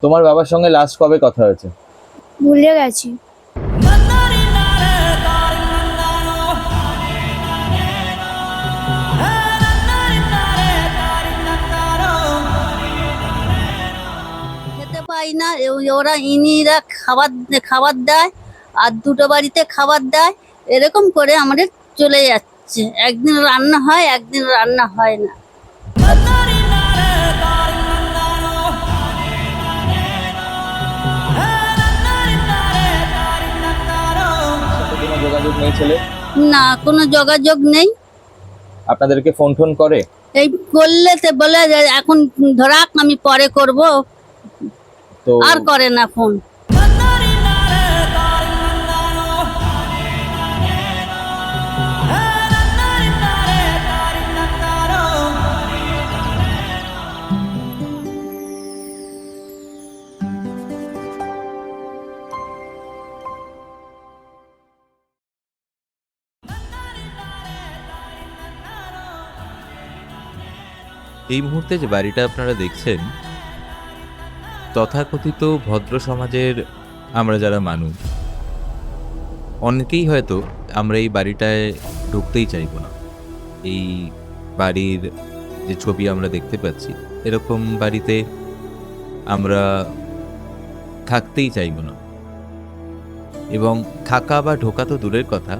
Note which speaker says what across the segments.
Speaker 1: তোমার বাবার সঙ্গে লাস্ট কবে কথা হয়েছে?
Speaker 2: ভুলে গেছি।
Speaker 3: খেতে পাই না, ওরা ইনিরা খাবার খাবার দেয়, আর দুটো বাড়িতে খাবার দেয়, এরকম করে আমাদের চলে যাচ্ছে। একদিন রান্না হয়, একদিন রান্না হয় না।
Speaker 1: সাথে কোনো যোগাযোগ নেই ছেলে?
Speaker 3: না, কোনো যোগাযোগ নেই।
Speaker 1: আপনাদেরকে ফোন টোন করে?
Speaker 3: এই করলে তো বলে যে এখন ধরাক, আমি পরে করব,
Speaker 1: তো
Speaker 3: আর করে না ফোন।
Speaker 4: এই মুহূর্তে যে বাড়িটা আপনারা দেখছেন, তথাকথিত ভদ্র সমাজের আমরা যারা মানুষ, অনেকেই হয়তো আমরা এই বাড়িটায় ঢুকতেই চাইব না। এই বাড়ির যে ছবি আমরা দেখতে পাচ্ছি, এরকম বাড়িতে আমরা থাকতেই চাইব না। এবং থাকা বা ঢোকা তো দূরের কথা,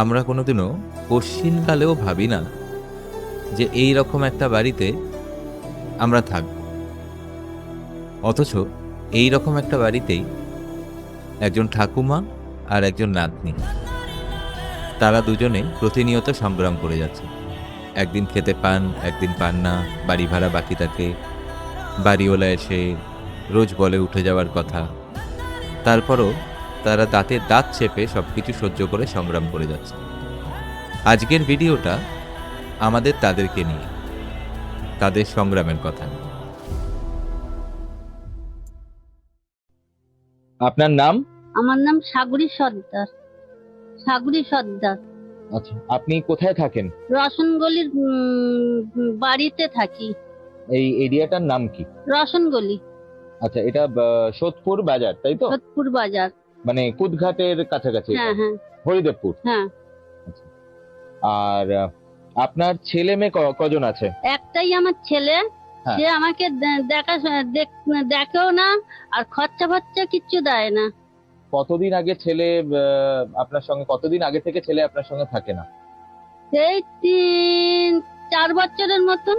Speaker 4: আমরা কোনোদিনও কশ্চিনকালেও ভাবি না যে এই রকম একটা বাড়িতে আমরা থাকব। অথচ এই রকম একটা বাড়িতেই একজন ঠাকুমা আর একজন নাতনি, তারা দুজনে প্রতিনিয়ত সংগ্রাম করে যাচ্ছে। একদিন খেতে পান, একদিন পান না, বাড়ি ভাড়া বাকি থাকে, বাড়িওয়ালা এসে রোজ বলে উঠে যাওয়ার কথা, তারপরও তারা দাঁতে দাঁত চেপে সব কিছু সহ্য করে সংগ্রাম করে যাচ্ছে। আজকের ভিডিওটা আমাদের তাদেরকে নিয়ে, তাদের সংগ্রামের কথা।
Speaker 1: আপনার নাম?
Speaker 3: আমার নাম সাগরী সর্দার। সাগরী সর্দার।
Speaker 1: আচ্ছা, আপনি কোথায় থাকেন?
Speaker 3: রসনগলির বাড়িতে থাকি।
Speaker 1: এই এরিয়াটার নাম কি?
Speaker 3: রসনগলি,
Speaker 1: আচ্ছা, এটা সোদপুর বাজার, তাই তো?
Speaker 3: সোদপুর বাজার।
Speaker 1: মানে কুদঘাটের কাছাকাছি এটা?
Speaker 3: হ্যাঁ হ্যাঁ
Speaker 1: হরিদেবপুর?
Speaker 3: হ্যাঁ।
Speaker 1: আচ্ছা। আর আপনার ছেলে মেয়ে কজন আছে?
Speaker 3: একটাই আমার ছেলে।
Speaker 1: হ্যাঁ।
Speaker 3: সে আমাকে দেখেও না, আর খরচা ফরচা কিচ্ছু দেয় না।
Speaker 1: কতদিন আগে ছেলে আপনার সঙ্গে, কতদিন আগে থেকে ছেলে আপনার সঙ্গে থাকে না?
Speaker 3: এই 3-4 বছরের মতন।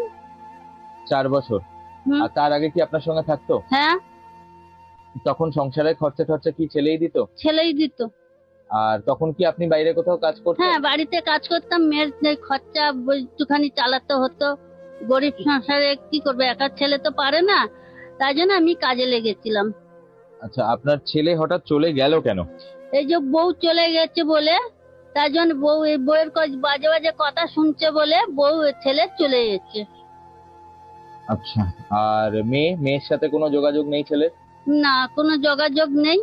Speaker 1: 4 বছর?
Speaker 3: হুম।
Speaker 1: আর তার আগে কি আপনার সঙ্গে থাকতো?
Speaker 3: হ্যাঁ,
Speaker 1: তখন সংসারের খরচা টরচা কি ছেলেই দিত?
Speaker 3: ছেলেই দিত।
Speaker 1: আর তখন কি আপনি বাইরে কোথাও কাজ করতেন?
Speaker 3: হ্যাঁ, বাড়িতে কাজ করতাম, মেয়ের যে খরচা একটুখানি চালাতে হতো। গরিব সংসারে কি করবে, একা ছেলে তো পারে না, তাই জন্য আমি কাজে লেগেছিলাম।
Speaker 1: আচ্ছা, আপনার ছেলে হঠাৎ চলে গেল কেন?
Speaker 3: এই যে বউ চলে গেছে বলে, তাই জন্য বউয়ের বাজে বাজে কথা শুনছে বলে বউ ছেলে চলে গেছে।
Speaker 1: আচ্ছা, আর মেয়ের সাথে কোনো যোগাযোগ নেই ছেলে?
Speaker 3: না, কোনো যোগাযোগ নেই।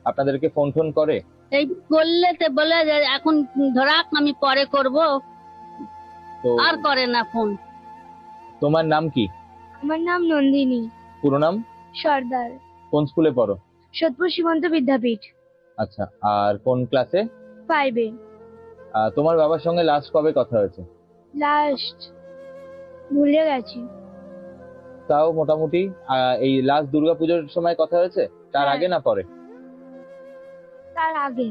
Speaker 1: আপনাদেরকে ফোন টোন করে?
Speaker 3: এই করলে তো বলে যে এখন ধরাক, আমি পরে করব,
Speaker 1: তো
Speaker 3: আর করে না ফোন।
Speaker 1: তোমার নাম কি?
Speaker 2: আমার নাম নন্দিনী
Speaker 1: পুরো নাম?
Speaker 2: সর্দার।
Speaker 1: কোন স্কুলে পড়ো?
Speaker 2: সোদপুর সীমান্ত বিদ্যাপীঠ,
Speaker 1: আচ্ছা, আর কোন ক্লাসে?
Speaker 2: 5-এ।
Speaker 1: তোমার বাবার সঙ্গে লাস্ট কবে কথা হয়েছে?
Speaker 2: লাস্ট ভুলে গেছি।
Speaker 1: তাও মোটামুটি এই লাস্ট দুর্গাপুজোর সময় কথা হয়েছে? তার
Speaker 2: হ্যাঁ।
Speaker 1: আগে না পরে?
Speaker 2: তার আগে।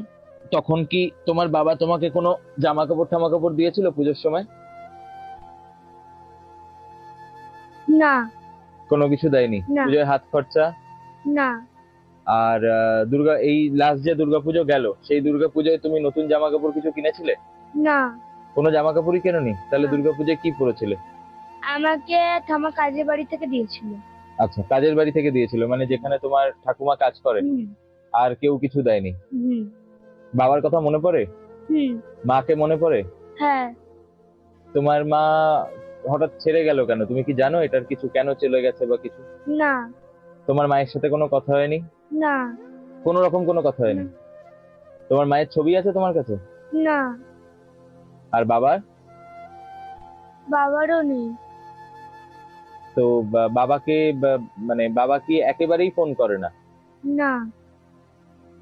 Speaker 1: তখন কি তোমার বাবা তোমাকে কোনো জামা কাপড় টামা কাপড় দিয়েছিল পুজোর সময়?
Speaker 2: না।
Speaker 1: কোনো কিছু দেয়নি?
Speaker 2: না।
Speaker 1: পুজোয় হাত খরচা?
Speaker 2: না।
Speaker 1: আর এই লাস্ট যে দুর্গাপুজো গেল, সেই দুর্গাপুজোয় তুমি নতুন জামা কাপড় কিছু কিনেছিলে?
Speaker 2: না।
Speaker 1: কোনো জামা কাপড়ই কেননি? তাহলে
Speaker 2: না।
Speaker 1: দুর্গাপুজোয় কি পরেছিলে?
Speaker 2: আমাকে থামা কাজের বাড়ি থেকে দিয়েছিল।
Speaker 1: আচ্ছা, কাজের বাড়ি থেকে দিয়েছিল, মানে যেখানে তোমার ঠাকুমা কাজ করে?
Speaker 2: হুম।
Speaker 1: আর কেউ কিছু দেয়নি?
Speaker 2: হুম।
Speaker 1: বাবার কথা মনে পড়ে?
Speaker 2: হুম।
Speaker 1: মাকে মনে পড়ে?
Speaker 2: হ্যাঁ।
Speaker 1: তোমার মা হঠাৎ ছেড়ে গেল কেন, তুমি কি জানো এটার কিছু, কেন চলে গেছে বা কিছু?
Speaker 2: না।
Speaker 1: তোমার মায়ের সাথে কোনো কথা হয়নি?
Speaker 2: না।
Speaker 1: কোনো রকম কোনো কথা হয়নি? তোমার মায়ের ছবি আছে তোমার কাছে?
Speaker 2: না।
Speaker 1: আর বাবার?
Speaker 2: বাবারও নেই।
Speaker 1: তো বাবাকে মানে বাবা কি একেবারেই ফোন করে না?
Speaker 2: না,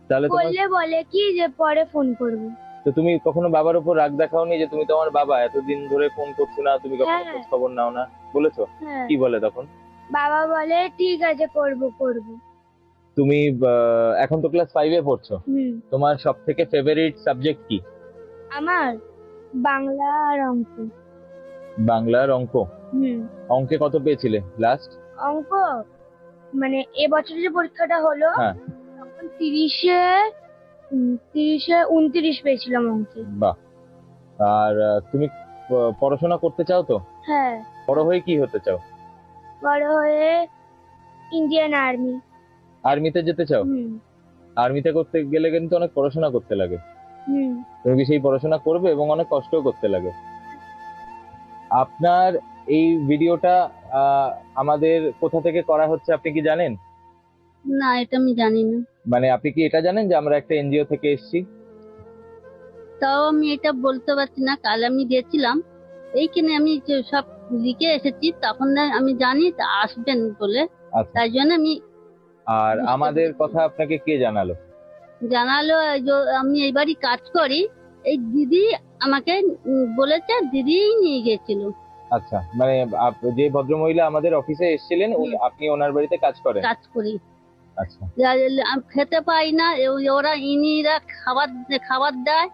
Speaker 1: তাহলে তোমার,
Speaker 2: বললে বলে কি যে পরে ফোন করবো।
Speaker 1: তো তুমি কখনো বাবার উপর রাগ দেখাওনি যে তুমি তোমার বাবা এতদিন ধরে ফোন করছো না, তুমি কখনো
Speaker 2: হ্যাঁ।
Speaker 1: খোঁজ খবর নাও না, বলেছো?
Speaker 2: হ্যাঁ,
Speaker 1: কি বলে তখন?
Speaker 2: বাবা বলে ঠিক আছে করবো করবো।
Speaker 1: তুমি এখন তো ক্লাস 5-এ পড়ছো,
Speaker 2: হুম।
Speaker 1: তোমার সব থেকে ফেভারিট সাবজেক্ট কি?
Speaker 2: আমার বাংলা আর অঙ্ক।
Speaker 1: বাংলা আর অঙ্ক।
Speaker 2: হুম।
Speaker 1: অঙ্কে কত পেয়েছিলে লাস্ট?
Speaker 2: অঙ্ক মানে এবছর যে পরীক্ষাটা হলো
Speaker 1: হ্যাঁ।
Speaker 2: তখন 30-এ 29 পেয়েছিলাম অঙ্কে।
Speaker 1: বাহ। আর তুমি পড়াশোনা করতে চাও তো?
Speaker 2: হ্যাঁ,
Speaker 1: বড় হয়ে কি হতে চাও?
Speaker 2: বড় হয়ে ইন্ডিয়ান আর্মি।
Speaker 1: আর্মিতে যেতে চাও?
Speaker 2: হুম।
Speaker 1: আর্মিতে করতে গেলে কিন্তু অনেক পড়াশোনা করতে লাগে,
Speaker 2: হুম।
Speaker 1: তুমি কি সেই পড়াশোনা করবে এবং অনেক কষ্টও করতে লাগে? আপনার এই ভিডিওটা আমাদের কোথা থেকে করা হচ্ছে আপনি কি জানেন?
Speaker 3: না, এটা আমি জানি না।
Speaker 1: মানে আপনি কি এটা জানেন যে আমরা একটা এনজিও থেকে এসেছি?
Speaker 3: তাও আমি এটা বলতে পারছি না। কাল আমি গেছিলাম, এইখানে আমি যে সব লিখে এসেছি, তখন না আমি জানি তা আসবেন বলে,
Speaker 1: আচ্ছা।
Speaker 3: তাই জন্য আমি
Speaker 1: আর
Speaker 3: বুঝতে
Speaker 1: আমাদের
Speaker 3: পেরেছি।
Speaker 1: কথা আপনাকে কে জানালো?
Speaker 3: জানালো যে আমি এইবারই কাজ করি, এই দিদি আমাকে বলেছে, দিদিই নিয়ে গেছিল।
Speaker 1: আচ্ছা, মানে যে ভদ্রমহিলা আমাদের অফিসে এসেছিলেন আপনি ওনার বাড়িতে কাজ করেন?
Speaker 3: কাজ করি।
Speaker 1: আচ্ছা।
Speaker 3: আমি খেতে পাই না, ওরা ইনিরা খাবার দেয়,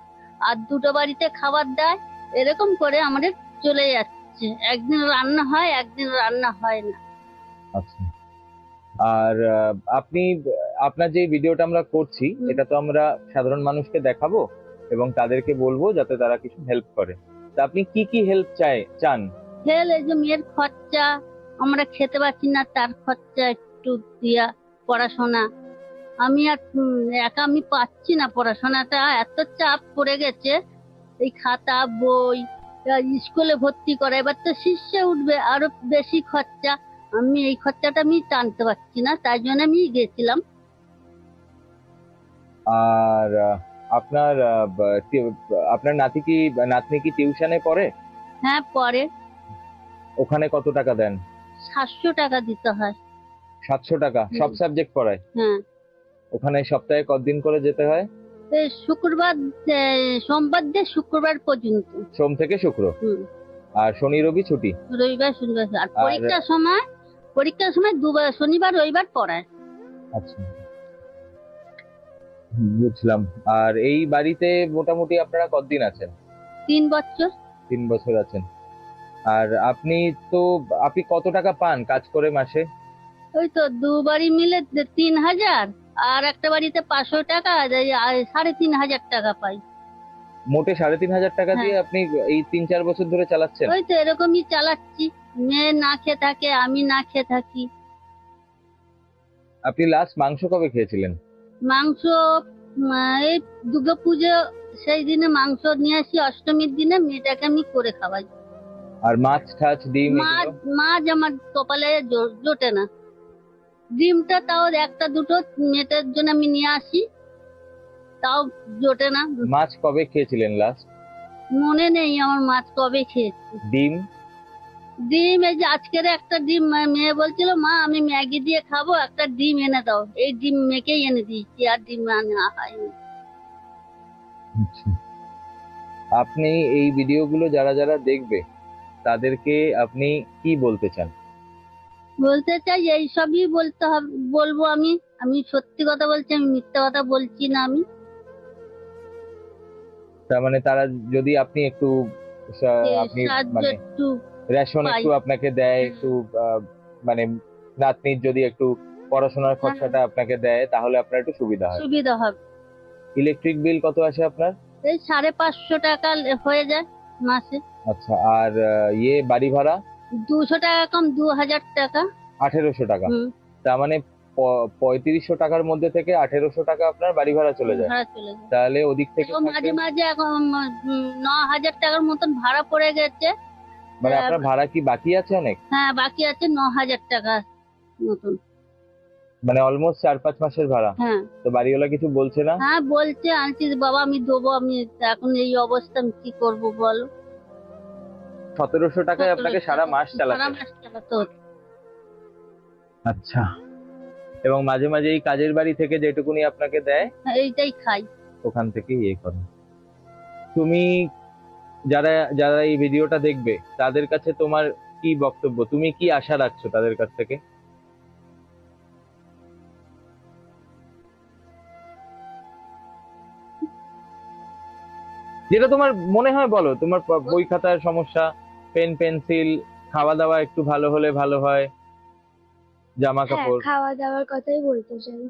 Speaker 3: আর দুটো বাড়িতে খাবার দেয়, এরকম করে আমাদের চলে যাচ্ছে। একদিন রান্না হয়, একদিন রান্না হয় না।
Speaker 1: আচ্ছা। আর আপনি, আপনার যে ভিডিওটা আমরা করছি এটা তো আমরা সাধারণ মানুষকে দেখাবো এবং তাদেরকে বলবো যাতে তারা কিছু হেল্প করে। তা আপনি কি কি হেল্প চান?
Speaker 3: এই যে মেয়ের খরচা, আমরা খেতে পাচ্ছি না, তার খরচা একটু দিয়া, পড়াশোনা আমি আর একা আমি পাচ্ছি না, পড়াশোনাটা এত চাপ পড়ে গেছে, এই খাতা বই, স্কুলে ভর্তি করা, এবার তো শীর্ষে উঠবে, আরো বেশি খরচা। আমি এই খরচাটা আমি টানতে পারছি না, তাই জন্য আমি গেছিলাম।
Speaker 1: আর আপনার আপনার নাতনি কি টিউশনে পড়ে?
Speaker 3: হ্যাঁ, পরে
Speaker 1: ওখানে কত টাকা দেন?
Speaker 3: 700 টাকা দিতে হয়।
Speaker 1: 700 টাকা সব সাবজেক্ট পড়ায়?
Speaker 3: হ্যাঁ।
Speaker 1: ওখানে সপ্তাহে কতদিন করে যেতে হয়?
Speaker 3: এই শুক্রবার, সোমবার দিয়ে শুক্রবার পর্যন্ত।
Speaker 1: সোম থেকে শুক্র।
Speaker 3: হুম।
Speaker 1: আর শনি রবি ছুটি?
Speaker 3: রবিবার শনিবার। আর পরীক্ষার সময় দুবার, শনিবার রবিবার পড়ায়।
Speaker 1: আচ্ছা, বুঝলাম। আর এই বাড়িতে মোটামুটি আপনারা কতদিন আছেন?
Speaker 3: 3 বছর।
Speaker 1: 3 বছর আছেন। আর আপনি কত টাকা পান কাজ করে মাসে?
Speaker 3: ওই তো দুবারই মিলে 3000, আর একটা বাড়িতে 500 টাকা, আর এই 3500 টাকা পাই।
Speaker 1: মোটে 3500 টাকা
Speaker 3: হ্যাঁ।
Speaker 1: দিয়ে আপনি এই 3-4 বছর ধরে চালাচ্ছেন?
Speaker 3: ওই তো এরকমই চালাচ্ছি, মেয়ে না খেয়ে থাকে, আমি না খেয়ে থাকি।
Speaker 1: আপনি লাস্ট মাংস কবে খেয়েছিলেন?
Speaker 3: মাংস এই দুর্গাপুজো, সেই দিনে মাংস নিয়ে আসি, অষ্টমীর দিনে মেয়েটাকে আমি করে খাওয়াই।
Speaker 1: আর মাছ টাছ ডিম
Speaker 3: মাছ
Speaker 1: এগুলো?
Speaker 3: মাছ আমার কপালে জোটে না। ডিমটা তাও একটা দুটো মেয়েটার জন্য আমি নিয়ে আসি, তাও জোটে না।
Speaker 1: মাছ কবে খেয়েছিলেন লাস্ট?
Speaker 3: মনে নেই আমার মাছ কবে খেয়েছি।
Speaker 1: ডিম?
Speaker 3: ডিম এই যে আজকের একটা ডিম, মেয়ে বলছিল মা আমি ম্যাগি দিয়ে খাবো, একটা ডিম এনে দাও, এই ডিম মেয়েকেই এনে দিয়েছি, আর ডিম আনা হয়নি।
Speaker 1: আচ্ছা। আপনি এই ভিডিওগুলো যারা যারা দেখবে তাদেরকে আপনি কি বলতে চান?
Speaker 3: বলতে চাই এইসবই বলবো আমি। আমি সত্যি কথা বলছি, আমি মিথ্যা কথা বলছি না। আমি
Speaker 1: তার মানে তারা যদি আপনি একটু আপনি
Speaker 3: সাহায্য
Speaker 1: মানে
Speaker 3: একটু
Speaker 1: রেশন
Speaker 3: পাই।
Speaker 1: একটু আপনাকে দেয়, একটু মানে নাতনির যদি একটু পড়াশোনার খরচাটা আপনাকে দেয় তাহলে আপনার একটু সুবিধা হয়।
Speaker 3: সুবিধা হবে।
Speaker 1: ইলেকট্রিক বিল কত আসে আপনার?
Speaker 3: এই 550 টাকা হয়ে যায় মাসে।
Speaker 1: আচ্ছা। আর বাড়ি ভাড়া?
Speaker 3: 200 টাকা কম, 2000 টাকা।
Speaker 1: 1800 টাকা।
Speaker 3: হুম,
Speaker 1: তার মানে 3500 টাকার মধ্যে থেকে 1800 টাকা আপনার বাড়ি ভাড়া চলে যায়।
Speaker 3: ভাড়া চলে যায়।
Speaker 1: তাহলে ওদিক থেকে
Speaker 3: এবং মাঝে মাঝে এখন 9000 টাকার মতন ভাড়া পড়ে গেছে।
Speaker 1: মানে আপনার ভাড়া কি বাকি আছে অনেক?
Speaker 3: হ্যাঁ, বাকি আছে 9000 টাকা মতন।
Speaker 1: মানে অলমোস্ট 4-5 মাসের ভাড়া।
Speaker 3: হ্যাঁ।
Speaker 1: তো বাড়িওয়ালা কিছু বলছে না?
Speaker 3: হ্যাঁ বলছে, আনছি বাবা আমি দেবো, আমি এখন এই অবস্থা আমি কি করবো বলো।
Speaker 1: 1700 টাকায় আপনাকে সারা মাস
Speaker 3: সারা
Speaker 1: চালাতে?
Speaker 3: মাস চালাতে হচ্ছে।
Speaker 1: আচ্ছা, এবং মাঝে মাঝে এই কাজের বাড়ি থেকে যেটুকুনি আপনাকে দেয়
Speaker 3: এইটাই খাই।
Speaker 1: ওখান থেকে ইয়ে করো। তুমি যারা যারা এই ভিডিওটা দেখবে তাদের কাছে তোমার কি বক্তব্য, তুমি কি আশা রাখছো তাদের কাছ থেকে? যেটা তোমার মনে হয় বলো, তোমার বই খাতার সমস্যা, পেন পেন্সিল, খাওয়া দাওয়া একটু ভালো হলে ভালো হয়, জামা
Speaker 2: হ্যাঁ,
Speaker 1: কাপড়।
Speaker 2: খাওয়া দাওয়ার কথাই বলতে চাই,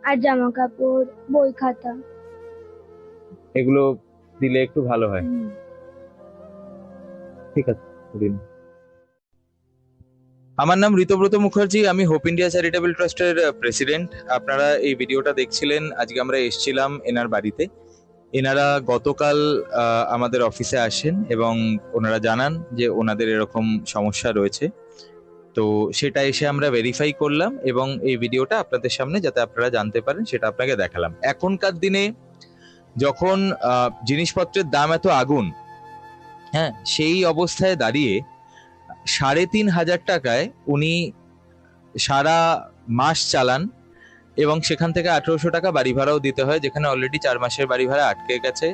Speaker 2: আর জামা কাপড়, বই খাতা।
Speaker 1: এগুলো দিলে একটু ভালো হয়।
Speaker 2: হুম।
Speaker 1: ঠিক আছে, দিন। আমার নাম ঋতব্রত মুখার্জি, আমি হোপ ইন্ডিয়া চ্যারিটেবল ট্রাস্টের প্রেসিডেন্ট। আপনারা এই ভিডিওটা দেখছিলেন, আজকে আমরা এসেছিলাম এনার বাড়িতে। এনারা গতকাল আমাদের অফিসে আসেন এবং ওনারা জানান যে ওনাদের এরকম সমস্যা রয়েছে। তো সেটা এসে আমরা ভেরিফাই করলাম এবং এই ভিডিওটা আপনাদের সামনে, যাতে আপনারা জানতে পারেন, সেটা আপনাকে দেখালাম। এখনকার দিনে যখন জিনিসপত্রের দাম এত আগুন, হ্যাঁ, সেই অবস্থায় দাঁড়িয়ে 3,500 টাকায় উনি সারা মাস চালান এবং সেখান থেকে 1800 টাকা বাড়ি ভাড়াও দিতে হয়, যেখানে অলরেডি 4 মাসের বাড়ি ভাড়া আটকে গেছে,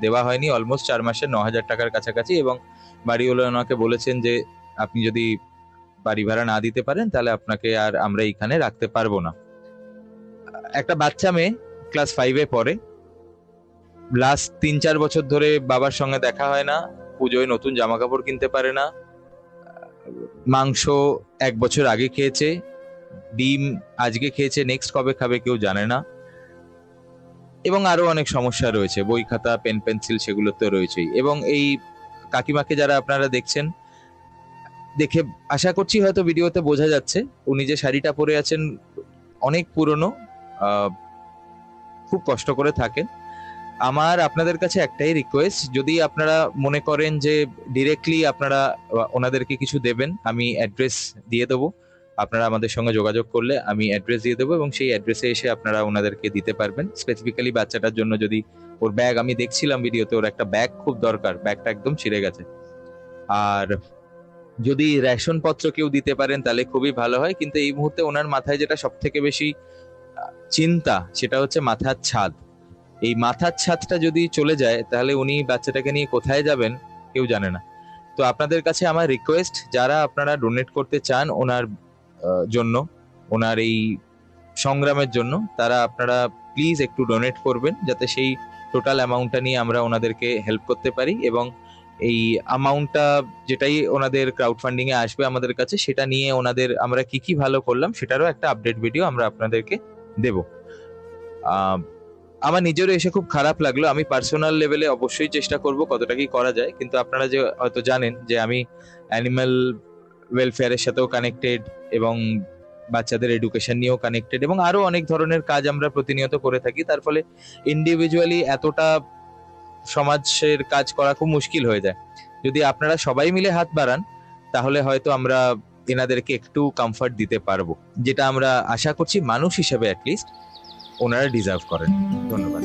Speaker 1: দেওয়া হয়নি অলমোস্ট 4 মাসের 9,000 টাকার কাছাকাছি। এবং বাড়িওয়ালা ওনাকে বলেছেন যে আপনি যদি বাড়ি ভাড়া না দিতে পারেন তাহলে আপনাকে আর আমরা এখানে রাখতে পারবো না। একটা বাচ্চা মেয়ে ক্লাস 5-এ পড়ে, লাস্ট 3-4 বছর ধরে বাবার সঙ্গে দেখা হয় না, পুজোয় নতুন জামা কাপড় কিনতে পারে না, মাংস 1 বছর আগে খেয়েছে, ডিম আজকে খেয়েছে, নেক্সট কবে খাবে কেউ জানে না, এবং আরো অনেক সমস্যা রয়েছে, বই খাতা, পেন পেন্সিল সেগুলো তো রয়েছেই। এবং এই কাকিমাকে যারা আপনারা দেখছেন, দেখে আশা করছি হয়তো ভিডিওতে বোঝা যাচ্ছে উনি যে শাড়িটা পরে আছেন অনেক পুরনো, খুব কষ্ট করে থাকেন। আমার আপনাদের কাছে একটাই রিকোয়েস্ট, যদি আপনারা মনে করেন যে ডিরেক্টলি আপনারা ওনাদেরকে কিছু দেবেন, আমি অ্যাড্রেস দিয়ে দেবো, আপনারা আমাদের সঙ্গে যোগাযোগ করলে আমি অ্যাড্রেস দিয়ে দেবো এবং সেই অ্যাড্রেসে এসে আপনারা ওনাদেরকে দিতে পারবেন। স্পেসিফিক্যালি বাচ্চাটার জন্য, যদি ওর ব্যাগ, আমি দেখছিলাম ভিডিওতে, ওর একটা ব্যাগ খুব দরকার, ব্যাগটা একদম ছিঁড়ে গেছে। আর যদি রেশন পত্র কেউ দিতে পারেন তাহলে খুবই ভালো হয়, কিন্তু এই মুহূর্তে ওনার মাথায় যেটা সব থেকে বেশি চিন্তা সেটা হচ্ছে মাথার ছাদ। এই মাথার ছাদটা যদি চলে যায় তাহলে উনি বাচ্চাটাকে নিয়ে কোথায় যাবেন কেউ জানে না। তো আপনাদের কাছে আমার রিকোয়েস্ট, যারা আপনারা ডোনেট করতে চান ওনার জন্য, ওনার এই সংগ্রামের জন্য, তারা আপনারা প্লিজ একটু ডোনেট করবেন, যাতে সেই টোটাল অ্যামাউন্টটা নিয়ে আমরা ওনাদেরকে হেল্প করতে পারি। এবং এই অ্যামাউন্টটা যেটাই ওনাদের ক্রাউড ফান্ডিং এ আসবে আমাদের কাছে, সেটা নিয়ে ওনাদের আমরা কি কি ভালো করলাম সেটারও একটা আপডেট ভিডিও আমরা আপনাদেরকে দেব। আমার নিজেরও এসে খুব খারাপ লাগলো, আমি পার্সোনাল লেভেলে অবশ্যই চেষ্টা করব কতটা কি করা যায়, কিন্তু আপনারা যে হয়তো জানেন যে আমি অ্যানিম্যাল ওয়েলফেয়ারের সাথেও কানেক্টেড এবং বাচ্চাদের এডুকেশন নিয়েও কানেক্টেড, এবং আরো অনেক ধরনের কাজ আমরা প্রতিনিয়ত করে থাকি। তার ফলে ইন্ডিভিজুয়ালি এতটা সমাজের কাজ করা খুব মুশকিল হয়ে যায়। যদি আপনারা সবাই মিলে হাত বাড়ান তাহলে হয়তো আমরা এনাদেরকে একটু কমফর্ট দিতে পারবো, যেটা আমরা আশা করছি মানুষ হিসেবে অ্যাটলিস্ট ওনারা ডিজার্ভ করেন। ধন্যবাদ।